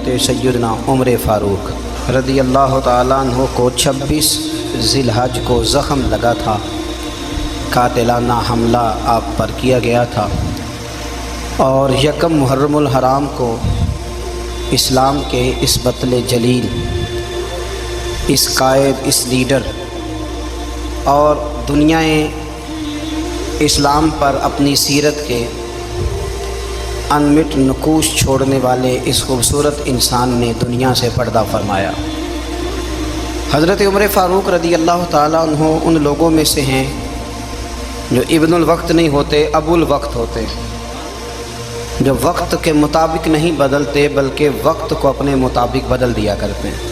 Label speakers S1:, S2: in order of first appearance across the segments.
S1: حضرت سیدنا عمر فاروق رضی اللہ تعالیٰ عنہ کو 26 ذی الحج کو زخم لگا تھا، قاتلانہ حملہ آپ پر کیا گیا تھا، اور یکم محرم الحرام کو اسلام کے اس بطل جلیل، اس قائد، اس لیڈر اور دنیا اسلام پر اپنی سیرت کے انمٹ نقوش چھوڑنے والے اس خوبصورت انسان نے دنیا سے پردہ فرمایا۔ حضرت عمر فاروق رضی اللہ تعالیٰ عنہ ان لوگوں میں سے ہیں جو ابن الوقت نہیں ہوتے، ابو الوقت ہوتے، جو وقت کے مطابق نہیں بدلتے بلکہ وقت کو اپنے مطابق بدل دیا کرتے ہیں۔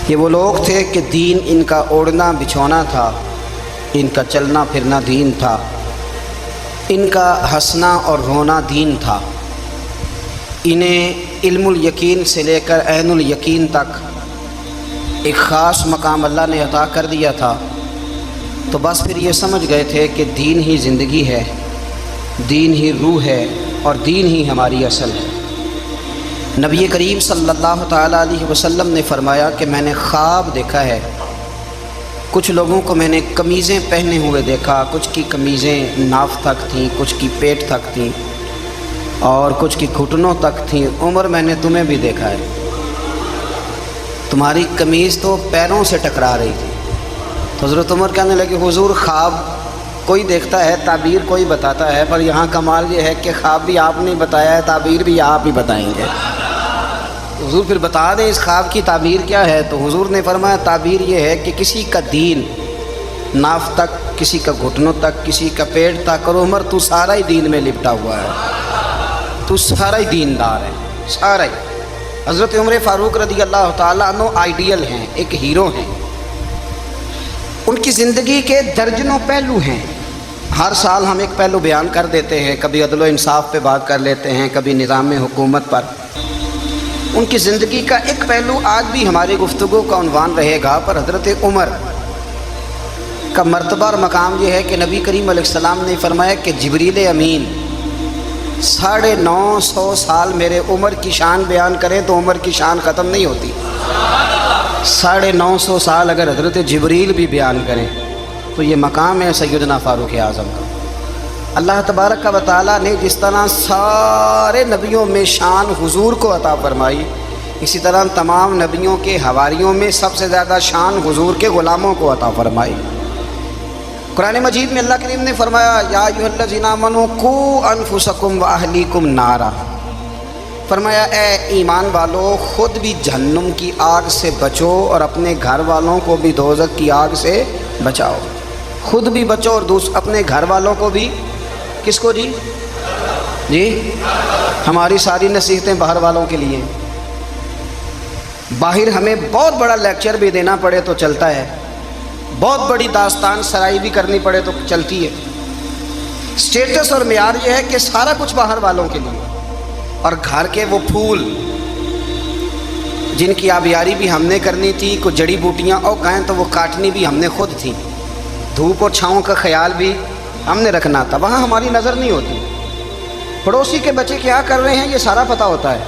S1: یہ وہ لوگ تھے کہ دین ان کا اوڑھنا بچھونا تھا، ان کا چلنا پھرنا دین تھا، ان کا ہنسنا اور رونا دین تھا۔ انہیں علم الیقین سے لے کر عین الیقین تک ایک خاص مقام اللہ نے عطا کر دیا تھا، تو بس پھر یہ سمجھ گئے تھے کہ دین ہی زندگی ہے، دین ہی روح ہے اور دین ہی ہماری اصل ہے۔ نبی کریم صلی اللہ تعالیٰ علیہ وسلم نے فرمایا کہ میں نے خواب دیکھا ہے، کچھ لوگوں کو میں نے قمیضیں پہنے ہوئے دیکھا، کچھ کی قمیضیں ناف تک تھیں، کچھ کی پیٹ تک تھیں اور کچھ کی گھٹنوں تک تھیں۔ عمر میں نے تمہیں بھی دیکھا ہے، تمہاری قمیض تو پیروں سے ٹکرا رہی تھی۔ تو حضرت عمر کہنے لگے حضور خواب کوئی دیکھتا ہے، تعبیر کوئی بتاتا ہے، پر یہاں کمال یہ ہے کہ خواب بھی آپ نے بتایا ہے، تعبیر بھی آپ ہی بتائیں گے۔ حضور پھر بتا دیں اس خواب کی تعبیر کیا ہے؟ تو حضور نے فرمایا تعبیر یہ ہے کہ کسی کا دین ناف تک، کسی کا گھٹنوں تک، کسی کا پیٹ تک، اور عمر تو سارا ہی دین میں لپٹا ہوا ہے، تو سارا ہی دیندار ہے، سارا ہی۔ حضرت عمر فاروق رضی اللہ تعالیٰ عنہ آئیڈیل ہیں، ایک ہیرو ہیں۔ ان کی زندگی کے درجنوں پہلو ہیں، ہر سال ہم ایک پہلو بیان کر دیتے ہیں، کبھی عدل و انصاف پہ بات کر لیتے ہیں، کبھی نظام حکومت پر۔ ان کی زندگی کا ایک پہلو آج بھی ہماری گفتگو کا عنوان رہے گا، پر حضرت عمر کا مرتبہ اور مقام یہ ہے کہ نبی کریم علیہ السلام نے فرمایا کہ جبریل امین 950 سال میرے عمر کی شان بیان کریں تو عمر کی شان ختم نہیں ہوتی۔ 950 سال اگر حضرت جبریل بھی بیان کریں تو یہ مقام ہے سیدنا فاروق اعظم کا۔ اللہ تبارک و تعالیٰ نے جس طرح سارے نبیوں میں شان حضور کو عطا فرمائی، اسی طرح تمام نبیوں کے حواریوں میں سب سے زیادہ شان حضور کے غلاموں کو عطا فرمائی۔ قرآن مجید میں اللہ کریم نے فرمایا یا ایھا الذین آمنوا قوا انفسکم واہلیکم نارا، فرمایا اے ایمان والو خود بھی جہنم کی آگ سے بچو اور اپنے گھر والوں کو بھی دوزخ کی آگ سے بچاؤ۔ خود بھی بچو اور اپنے گھر والوں کو بھی، کس کو جی ہماری ساری نصیحتیں باہر والوں کے لیے۔ باہر ہمیں بہت بڑا لیکچر بھی دینا پڑے تو چلتا ہے، بہت بڑی داستان سرائی بھی کرنی پڑے تو چلتی ہے۔ سٹیٹس اور معیار یہ ہے کہ سارا کچھ باہر والوں کے لیے، اور گھر کے وہ پھول جن کی آبیاری بھی ہم نے کرنی تھی، کچھ جڑی بوٹیاں اور کہیں تو وہ کاٹنی بھی ہم نے خود تھی، دھوپ اور چھاؤں کا خیال بھی ہم نے رکھنا تھا، وہاں ہماری نظر نہیں ہوتی۔ پڑوسی کے بچے کیا کر رہے ہیں یہ سارا پتہ ہوتا ہے،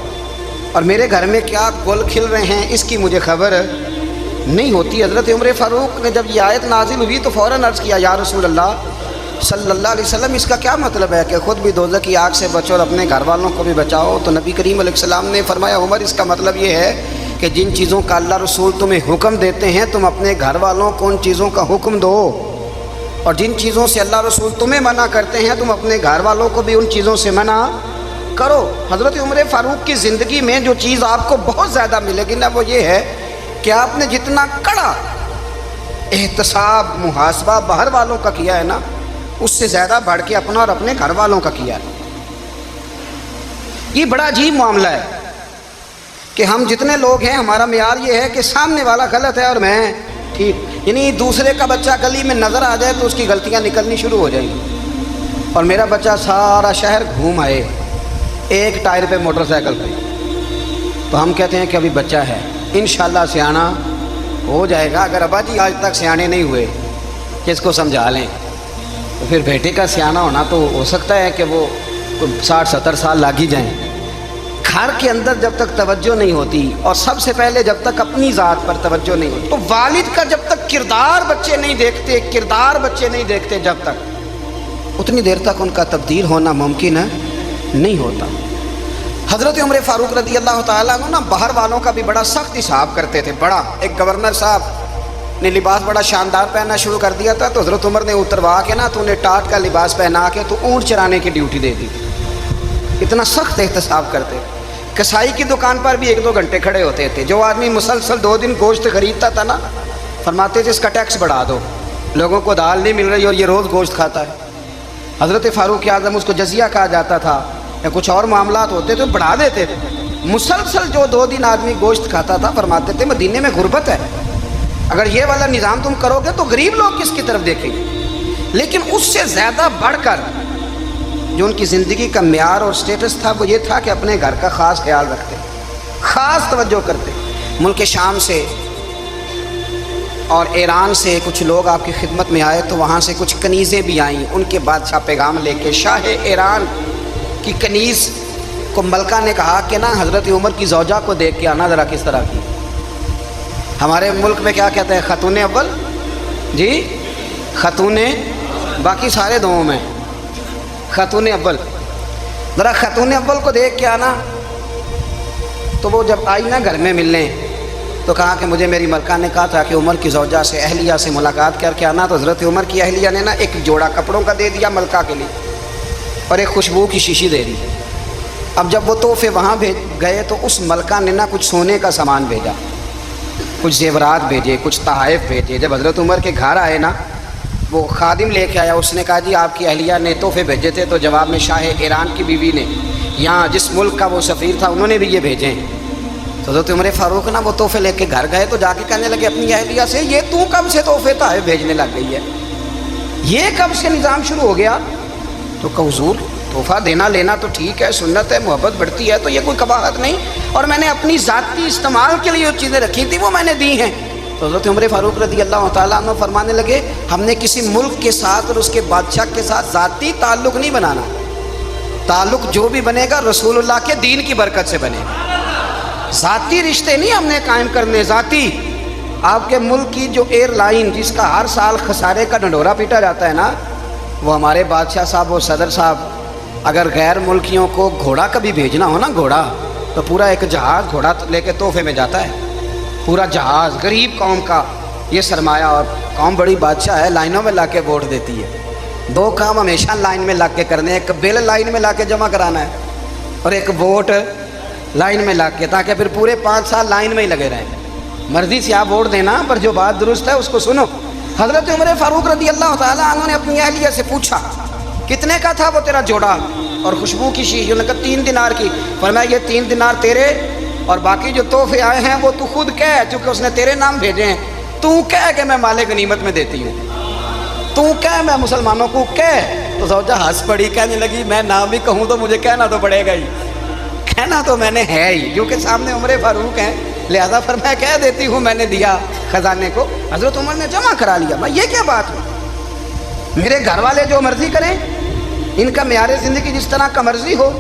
S1: اور میرے گھر میں کیا گل کھل رہے ہیں اس کی مجھے خبر نہیں ہوتی۔ حضرت عمر فاروق نے جب یہ آیت نازل ہوئی تو فوراً عرض کیا یا رسول اللہ صلی اللہ علیہ وسلم اس کا کیا مطلب ہے کہ خود بھی دوزخ کی آگ سے بچو اور اپنے گھر والوں کو بھی بچاؤ؟ تو نبی کریم علیہ السلام نے فرمایا عمر اس کا مطلب یہ ہے کہ جن چیزوں کا اللہ رسول تمہیں حکم دیتے ہیں تم اپنے گھر والوں کو ان چیزوں کا حکم دو، اور جن چیزوں سے اللہ رسول تمہیں منع کرتے ہیں تم اپنے گھر والوں کو بھی ان چیزوں سے منع کرو۔ حضرت عمر فاروق کی زندگی میں جو چیز آپ کو بہت زیادہ ملے گی نا وہ یہ ہے کہ آپ نے جتنا کڑا احتساب محاسبہ باہر والوں کا کیا ہے نا، اس سے زیادہ بڑھ کے اپنا اور اپنے گھر والوں کا کیا ہے۔ یہ بڑا عجیب معاملہ ہے کہ ہم جتنے لوگ ہیں ہمارا معیار یہ ہے کہ سامنے والا غلط ہے اور میں ٹھیک، یعنی دوسرے کا بچہ گلی میں نظر آ جائے تو اس کی غلطیاں نکلنی شروع ہو جائیں گی، اور میرا بچہ سارا شہر گھوم آئے ایک ٹائر پہ موٹر سائیکل پہ، تو ہم کہتے ہیں کہ ابھی بچہ ہے، انشاءاللہ سیانا ہو جائے گا۔ اگر ابا جی آج تک سیانے نہیں ہوئے کہ اس کو سمجھا لیں، تو پھر بیٹے کا سیانا ہونا تو ہو سکتا ہے کہ وہ 60-70 سال لگ ہی جائیں۔ گھر کے اندر جب تک توجہ نہیں ہوتی، اور سب سے پہلے جب تک اپنی ذات پر توجہ نہیں ہوتی، تو والد کا جب تک کردار بچے نہیں دیکھتے جب تک، اتنی دیر تک ان کا تبدیل ہونا ممکن نہیں ہوتا۔ حضرت عمر فاروق رضی اللہ تعالیٰ عنہ نا باہر والوں کا بھی بڑا سخت حساب کرتے تھے۔ بڑا ایک گورنر صاحب نے لباس بڑا شاندار پہننا شروع کر دیا تھا، تو حضرت عمر نے اتروا کے نا تو انہیں ٹاٹ کا لباس پہنا کے تو اونٹ چرانے کی ڈیوٹی دے دی۔ اتنا سخت احتساب کرتے۔ کسائی کی دکان پر بھی 1-2 گھنٹے کھڑے ہوتے تھے۔ جو آدمی مسلسل 2 دن گوشت خریدتا تھا نا، فرماتے تھے اس کا ٹیکس بڑھا دو، لوگوں کو دال نہیں مل رہی اور یہ روز گوشت کھاتا ہے۔ حضرت فاروق اعظم، اس کو جزیہ کہا جاتا تھا، یا کچھ اور معاملات ہوتے تو بڑھا دیتے تھے۔ مسلسل جو 2 دن آدمی گوشت کھاتا تھا، فرماتے تھے مدینے میں غربت ہے، اگر یہ والا نظام تم کرو گے تو غریب لوگ کس کی طرف دیکھیں گے۔ لیکن اس سے زیادہ بڑھ کر جو ان کی زندگی کا معیار اور سٹیٹس تھا وہ یہ تھا کہ اپنے گھر کا خاص خیال رکھتے، خاص توجہ کرتے۔ ملک شام سے اور ایران سے کچھ لوگ آپ کی خدمت میں آئے، تو وہاں سے کچھ کنیزیں بھی آئیں، ان کے بادشاہ پیغام لے کے۔ شاہ ایران کی کنیز کو ملکہ نے کہا کہ نا حضرت عمر کی زوجہ کو دیکھ کے آنا ذرا کس طرح کی۔ ہمارے ملک میں کیا کہتے ہیں؟ خاتون اول، جی خاتون، باقی سارے دونوں میں خاتون اول، ذرا خاتون اول کو دیکھ کے آنا۔ تو وہ جب آئی نا گھر میں ملنے، تو کہا کہ مجھے میری ملکہ نے کہا تھا کہ عمر کی زوجہ سے، اہلیہ سے ملاقات کر کے آنا۔ تو حضرت عمر کی اہلیہ نے نا ایک جوڑا کپڑوں کا دے دیا ملکہ کے لیے، اور ایک خوشبو کی شیشی دے دی۔ اب جب وہ تحفے وہاں بھیج گئے تو اس ملکہ نے نا کچھ سونے کا سامان بھیجا، کچھ زیورات بھیجے، کچھ تحائف بھیجے۔ جب حضرت عمر کے گھر آئے نا، وہ خادم لے کے آیا، اس نے کہا جی آپ کی اہلیہ نے تحفے بھیجے تھے، تو جواب میں شاہ ایران کی بیوی نے، یہاں جس ملک کا وہ سفیر تھا، انہوں نے بھی یہ بھیجے ہیں۔ تو حضرت عمر فاروق نا وہ تحفے لے کے گھر گئے، تو جا کے کہنے لگے اپنی اہلیہ سے، یہ تو کب سے تحفے تحائف بھیجنے لگ گئی ہے، یہ کب سے نظام شروع ہو گیا؟ تو کہ حضور تحفہ دینا لینا تو ٹھیک ہے، سنت ہے، محبت بڑھتی ہے، تو یہ کوئی قباحت نہیں، اور میں نے اپنی ذاتی استعمال کے لیے جو چیزیں رکھی تھی وہ میں نے دی ہیں۔ تو حضرت عمر فاروق رضی اللہ تعالیٰ عنہ فرمانے لگے ہم نے کسی ملک کے ساتھ اور اس کے بادشاہ کے ساتھ ذاتی تعلق نہیں بنانا، تعلق جو بھی بنے گا رسول اللہ کے دین کی برکت سے بنے گا۔ ذاتی رشتے نہیں ہم نے قائم کرنے، ذاتی۔ آپ کے ملک کی جو ایئر لائن جس کا ہر سال خسارے کا ڈنڈورا پیٹا جاتا ہے نا، وہ ہمارے بادشاہ صاحب و صدر صاحب اگر غیر ملکیوں کو گھوڑا کبھی بھیجنا ہو نا، گھوڑا، تو پورا ایک جہاز گھوڑا لے کے تحفے میں جاتا ہے، پورا جہاز۔ غریب قوم کا یہ سرمایہ، اور قوم بڑی بادشاہ ہے، لائنوں میں لا کے ووٹ دیتی ہے۔ 2 کام ہمیشہ لائن میں لا کے کرنے، ایک بل لائن میں لا کے جمع کرانا ہے، اور ایک ووٹ لائن میں لا کے، تاکہ پھر پورے 5 سال لائن میں ہی لگے رہیں۔ مرضی سے آپ ووٹ دینا، پر جو بات درست ہے اس کو سنو۔ حضرت عمر فاروق رضی اللہ تعالیٰ عنہ نے اپنی اہلیہ سے پوچھا کتنے کا تھا وہ تیرا جوڑا اور خوشبو کی شیشی؟ انہوں نے کہا 3 دینار کی۔ فرمایا یہ 3 دینار تیرے، اور باقی جو تحفے آئے ہیں وہ تو خود کہہ، چونکہ اس نے تیرے نام بھیجے ہیں، تو کہہ کہ میں مال غنیمت میں دیتی ہوں، تو کہہ میں مسلمانوں کو کہہ۔ تو زوجہ ہنس پڑی، کہنے لگی میں نہ بھی کہوں تو مجھے کہنا تو پڑے گا ہی، کہنا تو میں نے ہے ہی، کیونکہ سامنے عمر فاروق ہیں، لہذا فرمایا کہہ دیتی ہوں میں نے دیا خزانے کو۔ حضرت عمر نے جمع کرا لیا۔ میں یہ کیا بات ہے، میرے گھر والے جو مرضی کریں، ان کا معیار زندگی جس طرح کا مرضی ہو۔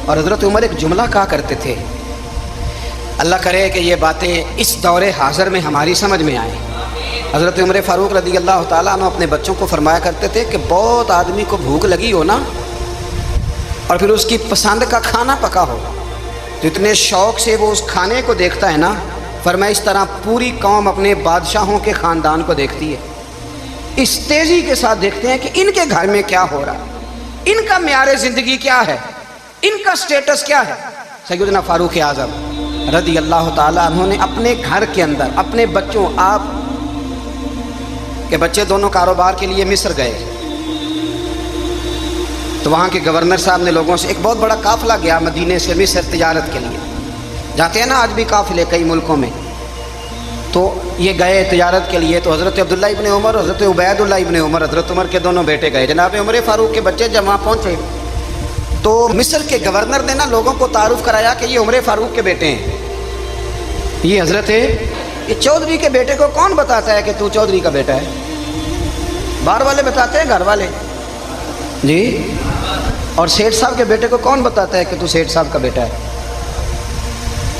S1: اور حضرت عمر ایک جملہ کہا کرتے تھے، اللہ کرے کہ یہ باتیں اس دور حاضر میں ہماری سمجھ میں آئیں۔ حضرت عمر فاروق رضی اللہ تعالیٰ عنہ اپنے بچوں کو فرمایا کرتے تھے کہ بہت آدمی کو بھوک لگی ہو نا، اور پھر اس کی پسند کا کھانا پکا ہو، تو اتنے شوق سے وہ اس کھانے کو دیکھتا ہے نا، فرمایا اس طرح پوری قوم اپنے بادشاہوں کے خاندان کو دیکھتی ہے، اس تیزی کے ساتھ دیکھتے ہیں کہ ان کے گھر میں کیا ہو رہا ہے، ان کا معیار زندگی کیا ہے، ان کا سٹیٹس کیا ہے۔ سیدنا فاروق اعظم رضی اللہ تعالیٰ عنہ نے اپنے گھر کے اندر اپنے بچوں، آپ کے بچے دونوں کاروبار کے لیے مصر گئے، تو وہاں کے گورنر صاحب نے لوگوں سے، ایک بہت بڑا قافلہ گیا مدینے سے مصر تجارت کے لیے، جاتے ہیں نا آج بھی قافلے کئی ملکوں میں، تو یہ گئے تجارت کے لیے۔ تو حضرت عبداللہ ابن عمر، حضرت عبید اللہ ابن عمر، حضرت عمر کے دونوں بیٹے گئے۔ جناب عمر فاروق کے بچے جب وہاں پہنچے تو مصر کے گورنر نے نا لوگوں کو تعارف کرایا کہ یہ عمر فاروق کے بیٹے ہیں، یہ حضرت یہ چودھری کے بیٹے کو کون بتاتا ہے کہ تو چودھری کا بیٹا ہے؟ باہر والے بتاتے ہیں، گھر والے جی۔ اور سیٹھ صاحب کے بیٹے کو کون بتاتا ہے کہ تو سیٹھ صاحب کا بیٹا ہے؟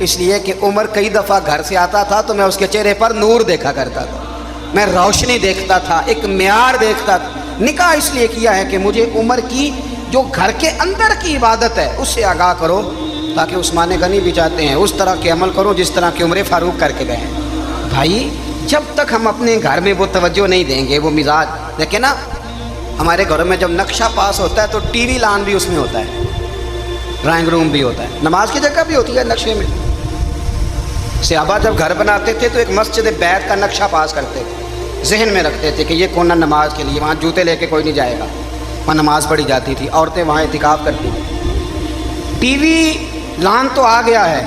S1: اس لیے کہ عمر کئی دفعہ گھر سے آتا تھا تو میں اس کے چہرے پر نور دیکھا کرتا تھا، میں روشنی دیکھتا تھا، ایک معیار دیکھتا تھا۔ نکاح اس لیے کیا ہے کہ مجھے عمر کی جو گھر کے اندر کی عبادت ہے اس سے آگاہ کرو، تاکہ عثمان غنی بھی چاہتے ہیں اس طرح کے عمل کرو جس طرح کہ عمر فاروق کر کے گئے ہیں۔ بھائی جب تک ہم اپنے گھر میں وہ توجہ نہیں دیں گے، وہ مزاج دیکھیں نا، ہمارے گھروں میں جب نقشہ پاس ہوتا ہے تو ٹی وی لان بھی اس میں ہوتا ہے، ڈرائنگ روم بھی ہوتا ہے، نماز کی جگہ بھی ہوتی ہے نقشے میں۔ صحابہ جب گھر بناتے تھے تو ایک مسجد بیت کا نقشہ پاس کرتے تھے، ذہن میں رکھتے تھے کہ یہ کونا نماز کے لیے، وہاں جوتے لے کے کوئی نہیں جائے گا، وہاں نماز پڑھی جاتی تھی، عورتیں وہاں اعتکاف کرتی تھیں۔ ٹی وی لان تو آ گیا ہے،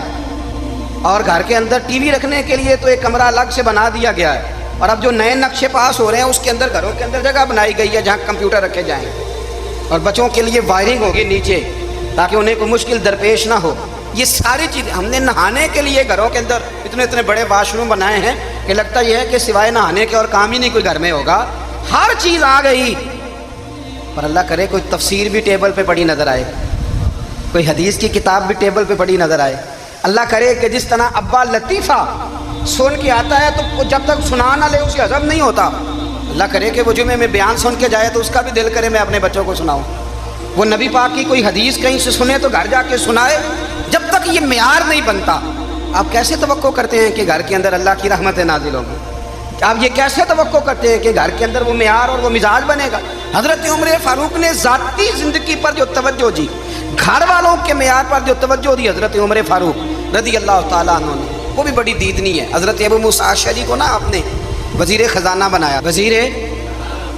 S1: اور گھر کے اندر ٹی وی رکھنے کے لیے تو ایک کمرہ الگ سے بنا دیا گیا ہے، اور اب جو نئے نقشے پاس ہو رہے ہیں اس کے اندر گھروں کے اندر جگہ بنائی گئی ہے جہاں کمپیوٹر رکھے جائیں، اور بچوں کے لیے وائرنگ ہوگی نیچے تاکہ انہیں کوئی مشکل درپیش نہ ہو۔ یہ ساری چیزیں ہم نے نہانے کے لیے گھروں کے اندر اتنے بڑے واش روم بنائے ہیں کہ لگتا یہ ہے کہ سوائے نہانے کے اور کام ہی نہیں کوئی گھر میں ہوگا، ہر چیز آ گئی۔ پر اللہ کرے کوئی تفسیر بھی ٹیبل پہ پڑی نظر آئے، کوئی حدیث کی کتاب بھی ٹیبل پہ پڑی نظر آئے۔ اللہ کرے کہ جس طرح ابا لطیفہ سن کے آتا ہے تو جب تک سنا نہ لے اسے ہضم نہیں ہوتا، اللہ کرے کہ وہ جمعے میں بیان سن کے جائے تو اس کا بھی دل کرے میں اپنے بچوں کو سناؤں، وہ نبی پاک کی کوئی حدیث کہیں سے سنے تو گھر جا کے سنائے۔ جب تک یہ معیار نہیں بنتا، آپ کیسے توقع کرتے ہیں کہ گھر کے اندر اللہ کی رحمتیں نازل ہوں گی؟ آپ یہ کیسے توقع کرتے ہیں کہ گھر کے اندر وہ معیار اور وہ مزاج بنے گا؟ حضرت عمر فاروق نے ذاتی زندگی پر جو توجہ دی، گھر والوں کے معیار پر جو توجہ دی حضرت عمر فاروق رضی اللہ تعالیٰ عنہ نے، وہ بھی بڑی دیدنی ہے۔ حضرت ابو موسیٰ اشعری کو نا آپ نے وزیر خزانہ بنایا، وزیر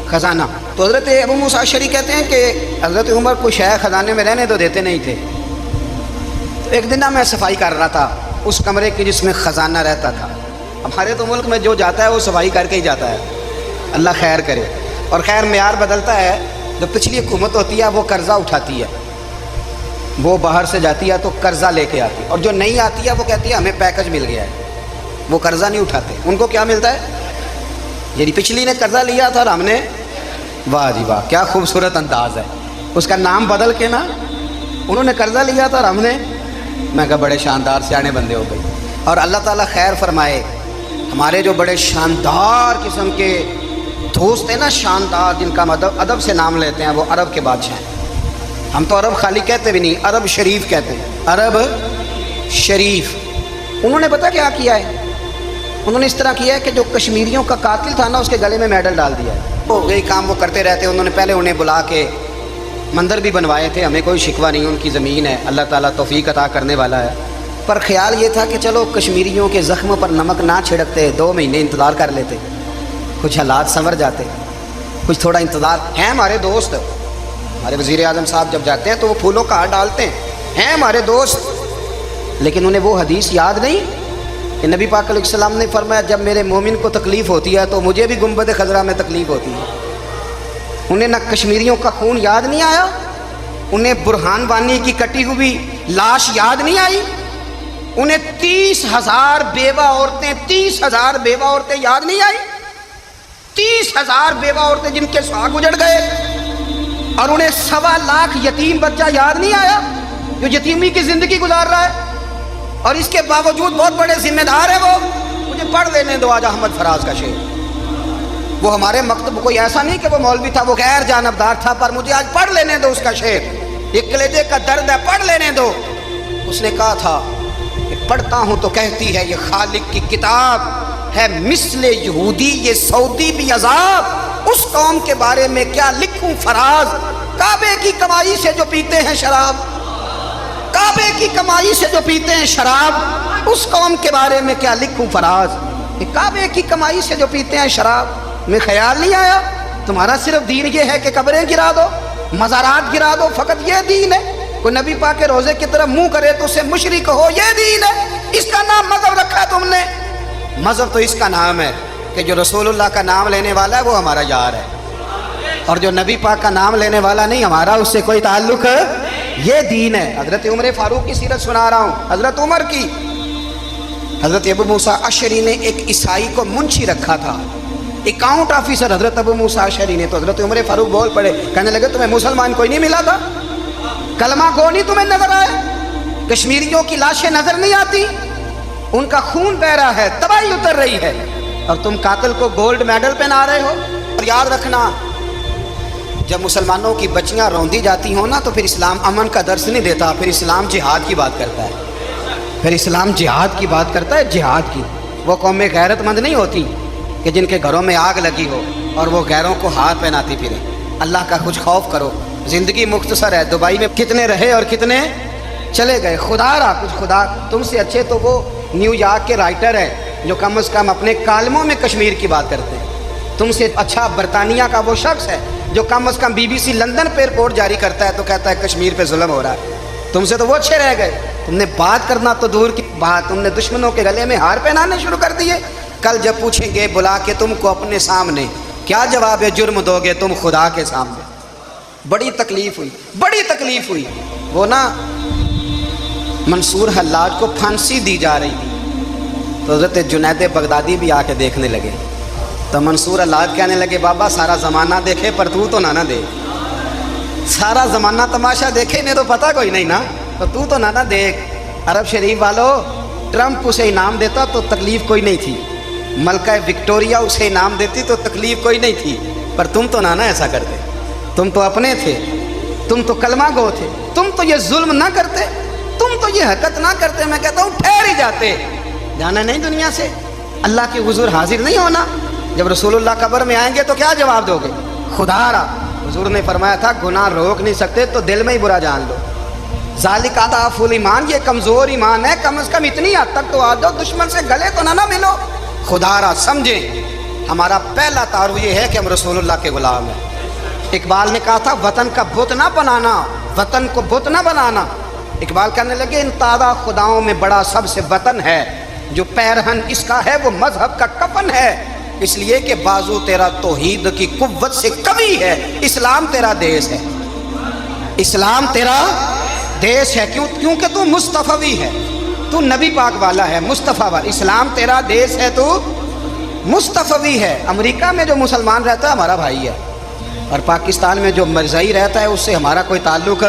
S1: خزانہ، تو حضرت ابو موسیٰ اشعری کہتے ہیں کہ حضرت عمر کو شے خزانے میں رہنے تو دیتے نہیں تھے۔ ایک دن میں صفائی کر رہا تھا اس کمرے کی جس میں خزانہ رہتا تھا۔ ہمارے تو ملک میں جو جاتا ہے وہ صفائی کر کے ہی جاتا ہے، اللہ خیر کرے۔ اور خیر معیار بدلتا ہے، جو پچھلی حکومت ہوتی ہے وہ قرضہ اٹھاتی ہے، وہ باہر سے جاتی ہے تو قرضہ لے کے آتی ہے، اور جو نہیں آتی ہے وہ کہتی ہے ہمیں پیکج مل گیا ہے، وہ قرضہ نہیں اٹھاتے۔ ان کو کیا ملتا ہے؟ یعنی پچھلی نے قرضہ لیا تھا اور ہم نے، واہ جی واہ کیا خوبصورت انداز ہے، اس کا نام بدل کے نا، انہوں نے قرضہ لیا تھا اور ہم نے، میں کہا بڑے شاندار سیانے بندے ہو گئے۔ اور اللہ تعالیٰ خیر فرمائے، ہمارے جو بڑے شاندار قسم کے دوست ہیں نا، شاندار، جن کا ادب سے نام لیتے ہیں، وہ عرب کے بادشاہ ہیں۔ ہم تو عرب خالی کہتے بھی نہیں، عرب شریف کہتے ہیں، عرب شریف۔ انہوں نے پتہ کیا کیا ہے؟ انہوں نے اس طرح کیا ہے کہ جو کشمیریوں کا قاتل تھا نا اس کے گلے میں میڈل ڈال دیا ہے۔ وہ یہی کام وہ کرتے رہتے، انہوں نے پہلے انہیں بلا کے مندر بھی بنوائے تھے، ہمیں کوئی شکوہ نہیں، ان کی زمین ہے، اللہ تعالیٰ توفیق عطا کرنے والا ہے۔ پر خیال یہ تھا کہ چلو کشمیریوں کے زخموں پر نمک نہ چھڑکتے، 2 مہینے انتظار کر لیتے، کچھ حالات سنور جاتے، کچھ تھوڑا انتظار۔ ہیں ہمارے دوست، ہمارے وزیر اعظم صاحب جب جاتے ہیں تو وہ پھولوں کا ہار ڈالتے ہیں ہمارے دوست، لیکن انہیں وہ حدیث یاد نہیں کہ نبی پاک علیہ السلام نے فرمایا جب میرے مومن کو تکلیف ہوتی ہے تو مجھے بھی گنبد خضرا میں تکلیف ہوتی ہے۔ انہیں نہ کشمیریوں کا خون یاد نہیں آیا، انہیں برہان وانی کی کٹی ہوئی لاش یاد نہیں آئی، انہیں 30,000 بیوہ عورتیں 30,000 بیوہ عورتیں یاد نہیں آئی، 30,000 بیوہ عورتیں جن کے ساگ اجڑ گئے، اور انہیں 1.25 لاکھ یتیم بچہ یاد نہیں آیا جو یتیمی کی زندگی گزار رہا ہے، اور اس کے باوجود بہت بڑے ذمہ دار ہے وہ۔ مجھے پڑھ لینے دو آج احمد فراز کا شعر، وہ ہمارے مکتب کوئی ایسا نہیں کہ وہ مولوی تھا، وہ غیر جانبدار تھا، پر مجھے آج پڑھ لینے دو اس کا شعر، یہ کلیجے کا درد ہے، پڑھ لینے دو۔ اس نے کہا تھا کہ پڑھتا ہوں تو کہتی ہے یہ خالق کی کتاب ہے، مثل یہودی یہ سعودی بھی عذاب، اس قوم کے بارے میں کیا لکھوں فراز، کعبے کی کمائی سے جو پیتے ہیں شراب، کعبے کی کمائی سے جو پیتے ہیں شراب، اس قوم کے بارے میں کیا لکھوں فراز، کہ کعبے کی کمائی سے جو پیتے ہیں شراب۔ میں خیال نہیں آیا تمہارا صرف دین یہ ہے کہ قبریں گرا دو، مزارات گرا دو، فقط یہ دین ہے؟ کوئی نبی پاک کے روزے کی طرف منہ کرے تو اسے مشرک ہو، یہ دین ہے؟ اس کا نام مذہب رکھا ہے تم نے؟ مذہب تو اس کا نام ہے کہ جو رسول اللہ کا نام لینے والا ہے وہ ہمارا یار ہے، اور جو نبی پاک کا نام لینے والا نہیں، ہمارا اس سے کوئی تعلق ہے، یہ دین ہے۔ حضرت عمر فاروق کی سیرت سنا رہا ہوں، حضرت عمر کی۔ حضرت ابو موسیٰ اشعری نے ایک عیسائی کو منشی رکھا تھا، اکاؤنٹ آفیسر حضرت ابو موسیٰ اشعری نے۔ تو حضرت عمر فاروق بول پڑے، کہنے لگے تمہیں مسلمان کوئی نہیں ملا تھا؟ کلمہ گو نہیں تمہیں نظر آئے؟ کشمیریوں کی لاشیں نظر نہیں آتی؟ ان کا خون بہ رہا ہے, تباہی اتر رہی ہے, اور تم قاتل کو گولڈ میڈل پہنا رہے ہو. اور یاد رکھنا, جب مسلمانوں کی بچیاں روندی جاتی ہوں نا تو پھر اسلام امن کا درس نہیں دیتا, پھر اسلام جہاد کی بات کرتا ہے. پھر اسلام جہاد کی بات کرتا ہے, جہاد کی. وہ قومیں غیرت مند نہیں ہوتی کہ جن کے گھروں میں آگ لگی ہو اور وہ غیروں کو ہاتھ پہناتی پھریں. اللہ کا کچھ خوف کرو, زندگی مختصر ہے. دبئی میں کتنے رہے اور کتنے چلے گئے. خدا رہا کچھ, خدا تم سے اچھے تو وہ نیو یارک کے رائٹر ہیں جو کم از کم اپنے کالموں میں کشمیر کی بات کرتے ہیں. تم سے اچھا برطانیہ کا وہ شخص ہے جو کم از کم BBC لندن پہ رپورٹ جاری کرتا ہے تو کہتا ہے کشمیر پہ ظلم ہو رہا ہے. تم سے تو وہ اچھے رہ گئے. تم نے بات کرنا تو دور کی بات, تم نے دشمنوں کے گلے میں ہار پہنانے شروع کر دیے. کل جب پوچھیں گے بلا کے تم کو اپنے سامنے, کیا جواب جرم دو گے تم خدا کے سامنے؟ بڑی تکلیف ہوئی, بڑی تکلیف ہوئی. وہ نا منصور حلاج کو پھانسی دی جا رہی تھی تو حضرت جنید بغدادی بھی آ کے دیکھنے لگے. تو منصور حلاج کہنے لگے بابا سارا زمانہ دیکھے پر تو نہ دے. سارا زمانہ تماشا دیکھے انہیں تو پتہ کوئی نہیں نا, تو نہ دیکھ. عرب شریف والو, ٹرمپ اسے انعام دیتا تو تکلیف کوئی نہیں تھی, ملکہ وکٹوریا اسے انعام دیتی تو تکلیف کوئی نہیں تھی, پر تم تو نہ ایسا کرتے. تم تو اپنے تھے, تم تو کلمہ گو تھے, تم تو یہ ظلم نہ کرتے, تم تو یہ حرکت نہ کرتے. میں کہتا ہوں ٹھہر ہی جاتے. جانا نہیں دنیا سے, اللہ کے حضور حاضر نہیں ہونا. جب رسول اللہ قبر میں آئیں گے تو کیا جواب دو گے؟ خدا را, حضور نے فرمایا تھا گناہ روک نہیں سکتے تو دل میں ہی برا جان لو. ذالک اضعف الایمان, یہ کمزور ایمان ہے, کم از کم اتنی حد تک تو آ جاؤ, دشمن سے گلے تو نہ ملو. خدا را سمجھیں, ہمارا پہلا تعارف یہ ہے کہ ہم رسول اللہ کے غلام ہیں. اقبال نے کہا تھا وطن کا بت نہ بنانا, وطن کو بت نہ بنانا. اقبال کہنے لگے ان تازہ خداؤں میں بڑا سب سے وطن ہے, جو پیرہن اس کا ہے وہ مذہب کا کفن ہے. اس لیے کہ بازو تیرا توحید کی قوت سے کمی ہے, اسلام تیرا دیس ہے, اسلام تیرا دیس ہے. کیونکہ تو مصطفی ہے, تو نبی پاک والا ہے, مصطفیٰ والا. اسلام تیرا دیس ہے, تو مصطفی ہے. امریکہ میں جو مسلمان رہتا ہے ہمارا بھائی ہے, اور پاکستان میں جو مرزائی رہتا ہے اس سے ہمارا کوئی تعلق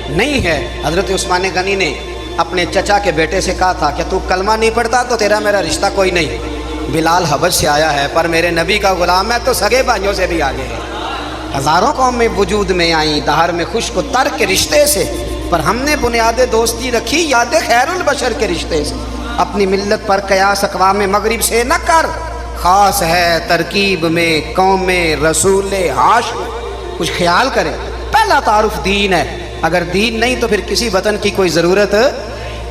S1: نہیں ہے. حضرت عثمان غنی نے اپنے چچا کے بیٹے سے کہا تھا کہ تو کلمہ نہیں پڑھتا تو تیرا میرا رشتہ کوئی نہیں. بلال حبش سے آیا ہے پر میرے نبی کا غلام ہے تو سگے بھائیوں سے بھی آگے ہے. ہزاروں قومیں وجود میں آئیں دہر میں خوش کو تر کے رشتے سے, پر ہم نے بنیاد دوستی رکھی یاد خیر البشر کے رشتے سے. اپنی ملت پر قیاس اقوام مغرب سے نہ کر, خاص ہے ترکیب میں قوم رسول ہاشم. کچھ خیال کریں, پہلا تعارف دین ہے, اگر دین نہیں تو پھر کسی وطن کی کوئی ضرورت.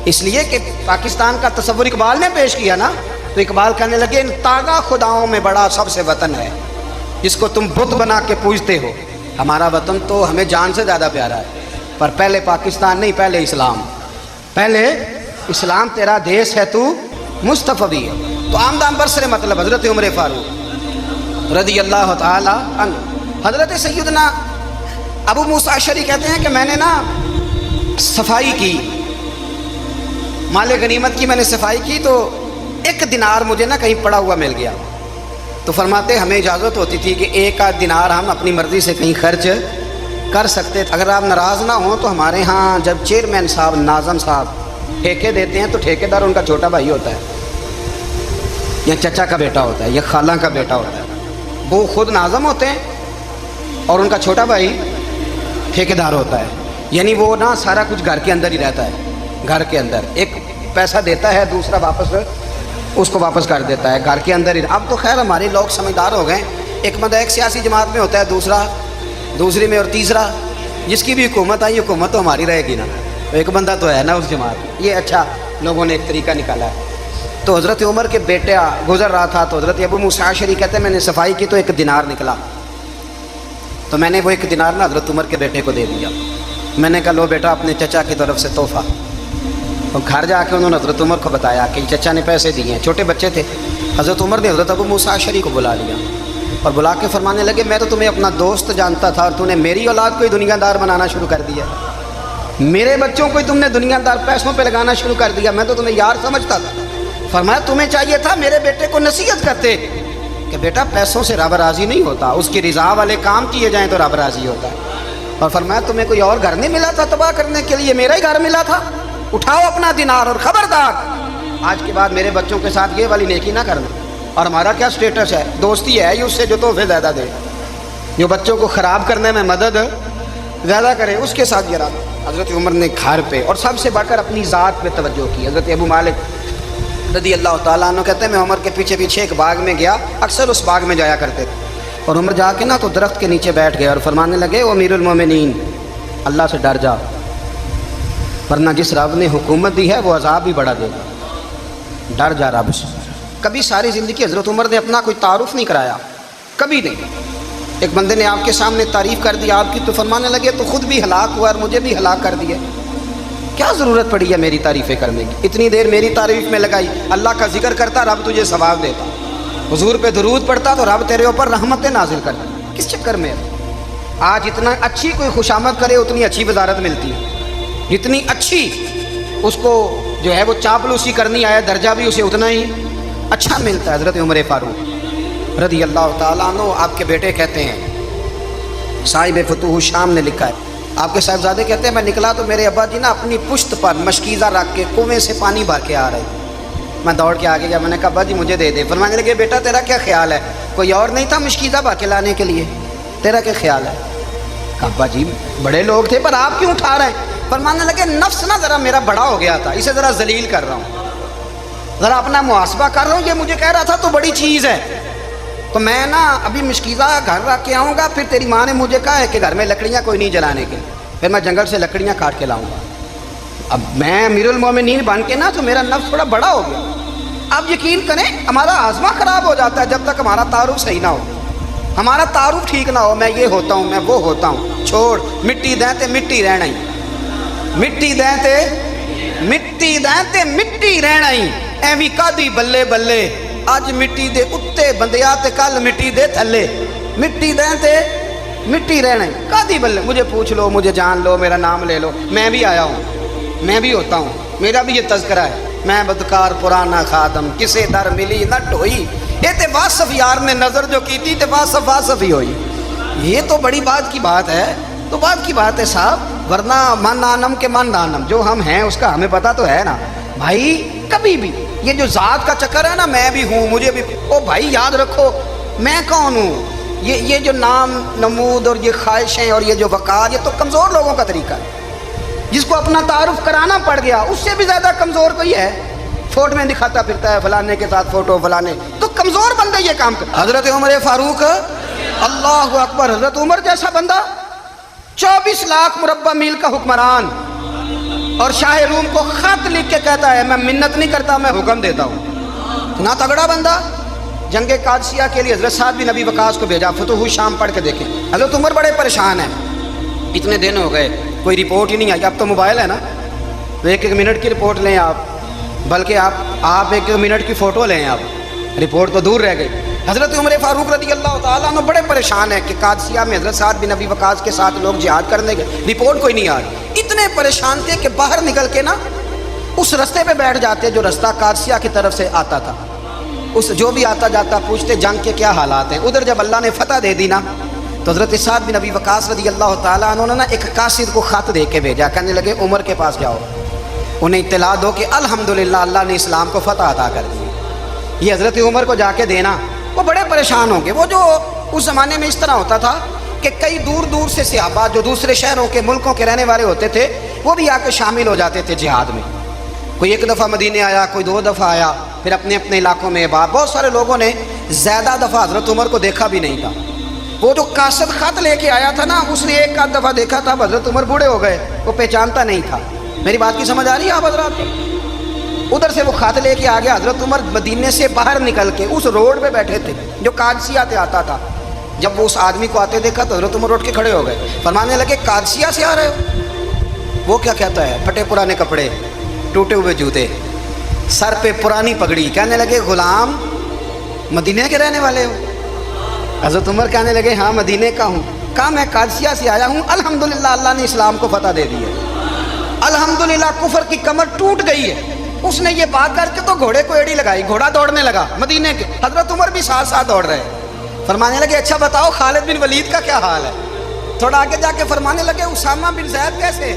S1: اس لیے کہ پاکستان کا تصور اقبال نے پیش کیا نا, تو اقبال کہنے لگے ان تازہ خداؤں میں بڑا سب سے وطن ہے جس کو تم بت بنا کے پوجتے ہو. ہمارا وطن تو ہمیں جان سے زیادہ پیارا ہے, پر پہلے پاکستان نہیں, پہلے اسلام. پہلے اسلام تیرا دیس ہے, تو مصطفی ہے. تو آمدان برسر مطلب حضرت عمر فاروق رضی اللہ تعالی عنہ. حضرت سیدنا ابو موسیٰ اشعری کہتے ہیں کہ میں نے نا صفائی کی, مال غنیمت کی میں نے صفائی کی, تو ایک دینار مجھے نا کہیں پڑا ہوا مل گیا. تو فرماتے ہمیں اجازت ہوتی تھی کہ ایک آدھ دینار ہم اپنی مرضی سے کہیں خرچ کر سکتے تھے. اگر آپ ناراض نہ ہوں تو ہمارے ہاں جب چیئرمین صاحب ناظم صاحب ٹھیکے دیتے ہیں تو ٹھیکیدار ان کا چھوٹا بھائی ہوتا ہے, یا چچا کا بیٹا ہوتا ہے, یا خالہ کا بیٹا ہوتا ہے. وہ خود ناظم ہوتے ہیں اور ان کا چھوٹا بھائی ٹھیکیدار ہوتا ہے. یعنی وہ نا سارا کچھ گھر کے اندر ہی رہتا ہے, گھر کے اندر ایک پیسہ دیتا ہے, دوسرا واپس اس کو واپس کر دیتا ہے, گھر کے اندر ہی. اب تو خیر ہمارے لوگ سمجھدار ہو گئے, ایک بندہ ایک سیاسی جماعت میں ہوتا ہے, دوسرا دوسری میں, اور تیسرا جس کی بھی حکومت آئی حکومت تو ہماری رہے گی نا, ایک بندہ تو ہے نا اس جماعت. یہ اچھا لوگوں نے ایک طریقہ نکالا ہے. تو حضرت عمر کے بیٹے گزر رہا تھا تو حضرت ابو موسیٰ اشعری کہتے ہیں میں نے صفائی کی تو ایک دینار نکلا, تو میں نے وہ ایک دینار نا حضرت عمر کے بیٹے کو دے دیا. میں نے کہا لو بیٹا اپنے چچا کی طرف سے تحفہ. اور گھر جا کے انہوں نے حضرت عمر کو بتایا کہ چچا نے پیسے دیے ہیں, چھوٹے بچے تھے. حضرت عمر نے حضرت ابو موسیٰ اشعری کو بلا لیا اور بلا کے فرمانے لگے میں تو تمہیں اپنا دوست جانتا تھا اور تو نے میری اولاد کو ہی دنیا دار بنانا شروع کر دیا, میرے بچوں کو ہی تم نے دنیا دار پیسوں پہ لگانا شروع کر دیا, میں تو تمہیں یار سمجھتا تھا. فرمایا تمہیں چاہیے تھا میرے بیٹے کو نصیحت کرتے کہ بیٹا پیسوں سے رب راضی نہیں ہوتا, اس کی رضا والے کام کیے جائیں تو رب راضی ہوتا ہے. اور فرمایا تمہیں کوئی اور گھر نہیں ملا تھا تباہ کرنے کے لیے, میرا ہی گھر ملا تھا, اٹھاؤ اپنا دینار اور خبردار آج کے بعد میرے بچوں کے ساتھ یہ والی نیکی نہ کرنا. اور ہمارا کیا سٹیٹس ہے؟ دوستی ہے ہی اس سے جو تحفے زیادہ دے، جو بچوں کو خراب کرنے میں مدد زیادہ کرے، اس کے ساتھ یہ رہا. حضرت عمر نے گھر پہ اور سب سے بڑھ کر اپنی ذات پہ توجہ کی. حضرت ابو مالک رضی اللہ تعالیٰ عنہ کہتے ہیں میں عمر کے پیچھے پیچھے ایک باغ میں گیا، اکثر اس باغ میں جایا کرتے تھے. اور عمر جا کے نا تو درخت کے نیچے بیٹھ گئے اور فرمانے لگے او امیر المومنین، اللہ سے ڈر جا، ورنہ جس رب نے حکومت دی ہے وہ عذاب بھی بڑھا دے گا. ڈر جا رب سے. کبھی ساری زندگی حضرت عمر نے اپنا کوئی تعارف نہیں کرایا، کبھی نہیں. ایک بندے نے آپ کے سامنے تعریف کر دی آپ کی تو فرمانے لگے تو خود بھی ہلاک ہوا اور مجھے بھی ہلاک کر دیا. کیا ضرورت پڑی ہے میری تعریفیں کرنے کی؟ اتنی دیر میری تعریف میں لگائی. اللہ کا ذکر کرتا رب تجھے ثواب دیتا، حضور پہ درود پڑھتا تو رب تیرے اوپر رحمتیں نازل کرتا. کس چکر میں؟ آج اتنا اچھی کوئی خوشامد کرے اتنی اچھی وزارت ملتی ہے، جتنی اچھی اس کو جو ہے وہ چاپلوسی کرنی آیا درجہ بھی اسے اتنا ہی اچھا ملتا ہے. حضرت عمر فاروق رضی اللہ تعالیٰ عنہ آپ کے بیٹے کہتے ہیں، صاحب فتوح الشام نے لکھا ہے، آپ کے صاحبزادے کہتے ہیں میں نکلا تو میرے ابا جی نا اپنی پشت پر مشکیزہ رکھ کے کنویں سے پانی بھر کے آ رہے. میں دوڑ کے آگے گیا، میں نے کہا ابا جی مجھے دے دے. فرمانے لگے بیٹا تیرا کیا خیال ہے؟ کوئی اور نہیں تھا مشکیزہ بھر کے لانے کے لیے؟ تیرا کیا خیال ہے؟ ابا جی بڑے لوگ تھے پر آپ کیوں اٹھا رہے ہیں؟ فرمانے لگے نفس نا ذرا میرا بڑا ہو گیا تھا، اسے ذرا ذلیل کر رہا ہوں، ذرا اپنا محاسبہ کر رہا ہوں. یہ مجھے کہہ رہا تھا تو بڑی چیز ہے، تو میں نا ابھی مشکیزہ گھر رکھ کے آؤں گا، پھر تیری ماں نے مجھے کہا ہے کہ گھر میں لکڑیاں کوئی نہیں جلانے کے، پھر میں جنگل سے لکڑیاں کاٹ کے لاؤں گا. اب میں امیر المومنین بن کے نا تو میرا نفس تھوڑا بڑا ہو گیا. آپ یقین کریں ہمارا آزما خراب ہو جاتا ہے جب تک ہمارا تعارف صحیح نہ ہو، ہمارا تعارف ٹھیک نہ ہو. میں یہ ہوتا ہوں، میں وہ ہوتا ہوں. چھوڑ مٹی دیں تے مٹی رہنا ہی، مٹی دیں تے مٹی دیں تے مٹی رہنا ہی. ایویں کادی بلے بلے اج مٹی دے اتے بندیا تے کل مٹی دے تھلے. مٹی دیں تے مٹی رہنا ہی کادی بلے. مجھے پوچھ لو، مجھے جان لو، میرا نام لے لو، میں بھی آیا ہوں، میں بھی ہوتا ہوں، میرا بھی یہ تذکرہ ہے. میں بدکار پرانا خادم کسے در ملی نہ ڈھوئی. یہ تے واصف یار نے نظر جو کی تھی تے واصف واصف ہی ہوئی. یہ تو بڑی بات کی بات ہے، تو بات کی بات ہے صاحب، ورنہ من آنم کے من آنم، جو ہم ہیں اس کا ہمیں پتہ تو ہے نا بھائی. کبھی بھی یہ جو ذات کا چکر ہے نا، میں بھی ہوں مجھے بھی، او بھائی یاد رکھو میں کون ہوں. یہ جو نام نمود اور یہ خواہشیں اور یہ جو وقار، یہ تو کمزور لوگوں کا طریقہ ہے. جس کو اپنا تعارف کرانا پڑ گیا اس سے بھی زیادہ کمزور کوئی ہے. فوٹو میں دکھاتا پھرتا ہے فلانے کے ساتھ فوٹو، فلانے تو کمزور بندہ یہ کام کرتا. حضرت عمر فاروق اللہ اکبر، حضرت عمر جیسا بندہ 24 لاکھ مربع میل کا حکمران، اور شاہ روم کو خط لکھ کے کہتا ہے میں منت نہیں کرتا میں حکم دیتا ہوں. اتنا تگڑا بندہ. جنگ قادسیہ کے لیے حضرت سعد بن ابی وقاص کو بھیجا. فتوح الشام پڑھ کے دیکھیں. حضرت عمر بڑے پریشان ہیں، اتنے دن ہو گئے کوئی رپورٹ ہی نہیں آئی. اب تو موبائل ہے نا، تو ایک منٹ کی رپورٹ لیں آپ، بلکہ آپ ایک منٹ کی فوٹو لیں آپ، رپورٹ تو دور رہ گئی. حضرت عمر فاروق رضی اللہ تعالیٰ عنہ بڑے پریشان ہیں کہ قادسیہ میں حضرت سعد بن ابی وقاص کے ساتھ لوگ جہاد کرنے گئے، رپورٹ کوئی نہیں آ رہی. اتنے پریشان تھے کہ باہر نکل کے نا اس رستے پہ بیٹھ جاتے جو رستہ قادسیہ کی طرف سے آتا تھا. اس جو بھی آتا جاتا پوچھتے جنگ کے کیا حالات ہیں. ادھر جب اللہ نے فتح دے دی نا تو حضرت سعد بن ابی وقاص رضی اللہ تعالیٰ عنہ نے ایک قاصد کو خط دے کے بھیجا. کہنے لگے عمر کے پاس جاؤ، انہیں اطلاع دو کہ الحمدللہ اللہ نے اسلام کو فتح عطا کر دی. یہ حضرت عمر کو جا کے دینا. وہ بڑے پریشان ہوں گے. وہ جو اس زمانے میں اس طرح ہوتا تھا کہ کئی دور دور سے صحابہ جو دوسرے شہروں کے ملکوں کے رہنے والے ہوتے تھے وہ بھی آ کے شامل ہو جاتے تھے جہاد میں. کوئی ایک دفعہ مدینے آیا، کوئی 2 دفعہ آیا، پھر اپنے اپنے علاقوں میں. بہت سارے لوگوں نے زیادہ دفعہ حضرت عمر کو دیکھا بھی نہیں تھا. وہ جو قاصد خط لے کے آیا تھا نا اس نے ایک آدھ دفعہ دیکھا تھا. حضرت عمر بوڑھے ہو گئے، وہ پہچانتا نہیں تھا. میری بات کی سمجھ آ رہی ہے آپ حضرات؟ ادھر سے وہ خط لے کے آ گیا. حضرت عمر مدینے سے باہر نکل کے اس روڈ پہ بیٹھے تھے جو قادسیہ سے آتا تھا. جب وہ اس آدمی کو آتے دیکھا تو حضرت عمر اٹھ کے کھڑے ہو گئے. فرمانے لگے قادسیہ سے آ رہے ہو؟ وہ کیا کہتا ہے؟ پھٹے پرانے کپڑے، ٹوٹے ہوئے جوتے، سر پہ پرانی پگڑی. کہنے لگے غلام مدینے کے رہنے والے ہو؟ حضرت عمر کہنے لگے ہاں مدینے کا ہوں. کہا میں قادسیہ سے آیا ہوں، الحمدللہ اللہ نے اسلام کو فتح دے دی ہے، الحمدللہ کفر کی کمر ٹوٹ گئی ہے. اس نے یہ بات کر کے تو گھوڑے کو ایڑی لگائی، گھوڑا دوڑنے لگا مدینے کے. حضرت عمر بھی ساتھ ساتھ دوڑ رہے. فرمانے لگے اچھا بتاؤ خالد بن ولید کا کیا حال ہے؟ تھوڑا آگے جا کے فرمانے لگے اسامہ بن زید کیسے؟